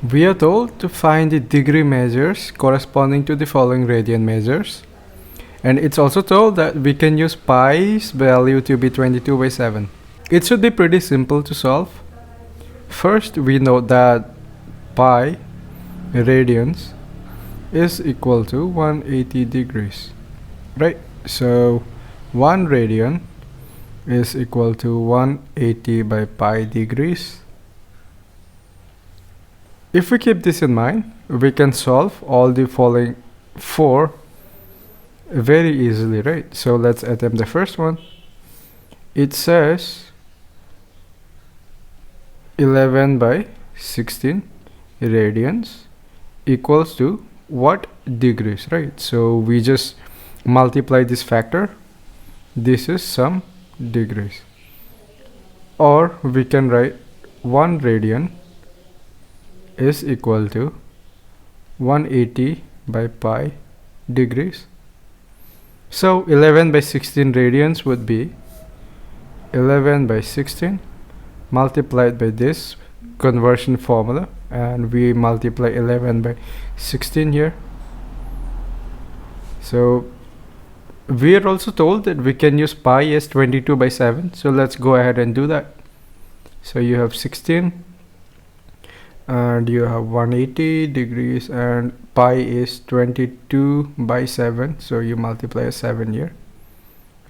We are told to find the degree measures corresponding to the following radian measures. And it's also told that we can use pi's value to be 22/7. It should be pretty simple to solve. First, we know that pi radians is equal to 180 degrees, right? So 1 radian is equal to 180 by pi degrees. If we keep this in mind, we can solve all the following 4 very easily, right? So let's attempt the first one. It says 11 by 16 radians equals to what degrees, right? So we just multiply this factor. This is some degrees. Or we can write 1 radian is equal to 180 by pi degrees. So 11 by 16 radians would be 11 by 16 multiplied by this conversion formula, and we multiply 11 by 16 here. So we are also told that we can use pi as 22/7, so let's go ahead and do that. So you have 16 and you have 180 degrees, and pi is 22/7, so you multiply a 7 here,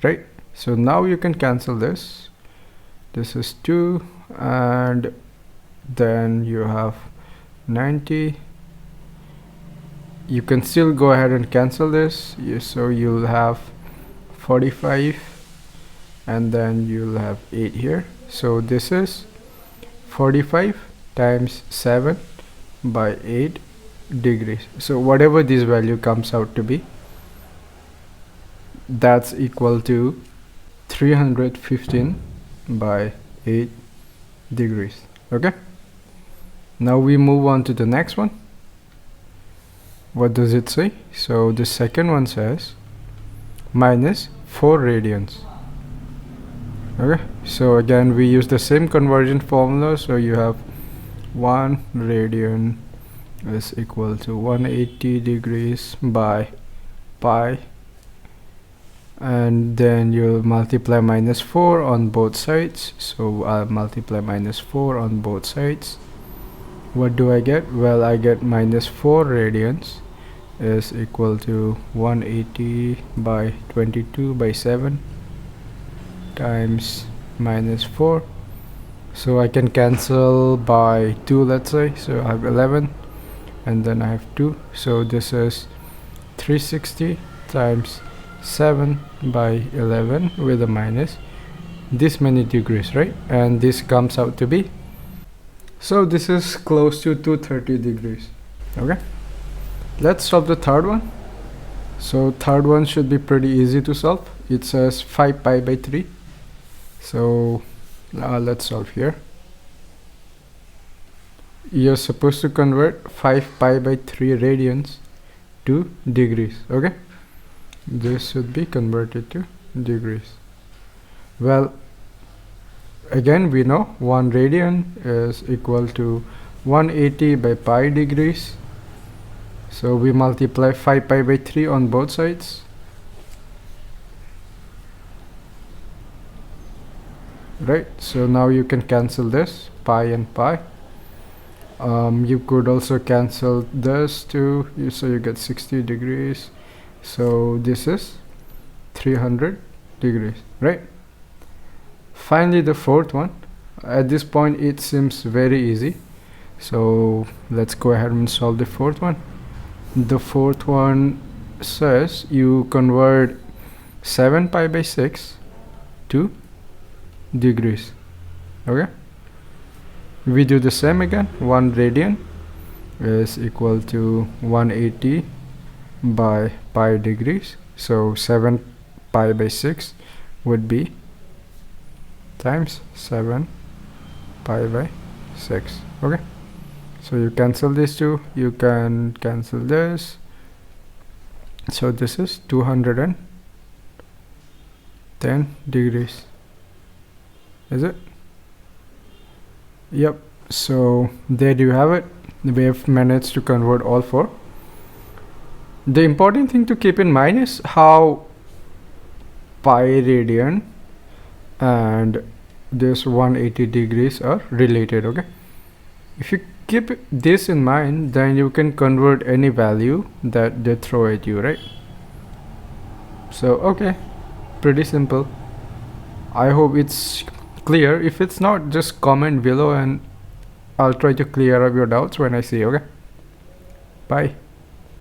right? So now you can cancel this. This is 2, and then you have 90. You can still go ahead and cancel this. So you'll have 45, and then you'll have 8 here. So this is 45 times 7 by 8 degrees. So whatever this value comes out to be, that's equal to 315 by 8 degrees. Okay, now we move on to the next one. What does it say? So the second one says minus 4 radians. Okay, so again we use the same conversion formula. So you have 1 radian is equal to 180 degrees by pi, and then you'll multiply minus 4 on both sides. So I'll multiply minus 4 on both sides. What do I get? Well, I get minus 4 radians is equal to 180 by 22/7 times minus 4. So I can cancel by 2, let's say. So I have 11, and then I have 2. So this is 360 times 7 by 11 with a minus this many degrees, right? And this comes out to be, so this is close to 230 degrees. Okay, let's solve the third one. So third one should be pretty easy to solve. It says 5 pi by 3. So let's solve here. You're supposed to convert 5 pi by 3 radians to degrees. Okay, this should be converted to degrees. Well, again we know 1 radian is equal to 180 by pi degrees. So we multiply 5 pi by 3 on both sides. Right, so now you can cancel this pi and pi. You could also cancel this too, so you get 60 degrees. So this is 300 degrees, right? Finally, the fourth one. At this point it seems very easy, so let's go ahead and solve the fourth one. The fourth one says you convert 7 pi by 6 to degrees. Okay, we do the same again. 1 radian is equal to 180 by pi degrees. So 7 pi by 6 would be times 7 pi by 6. Okay, so you cancel these two, you can cancel this. So this is 210 degrees. Is it? Yep, So there you have it. We have managed to convert all four. The important thing to keep in mind is how pi radian and this 180 degrees are related. Okay, if you keep this in mind, then you can convert any value that they throw at you, right? So okay, pretty simple. I hope it's clear. If it's not, just comment below and I'll try to clear up your doubts when I see you. Okay, bye.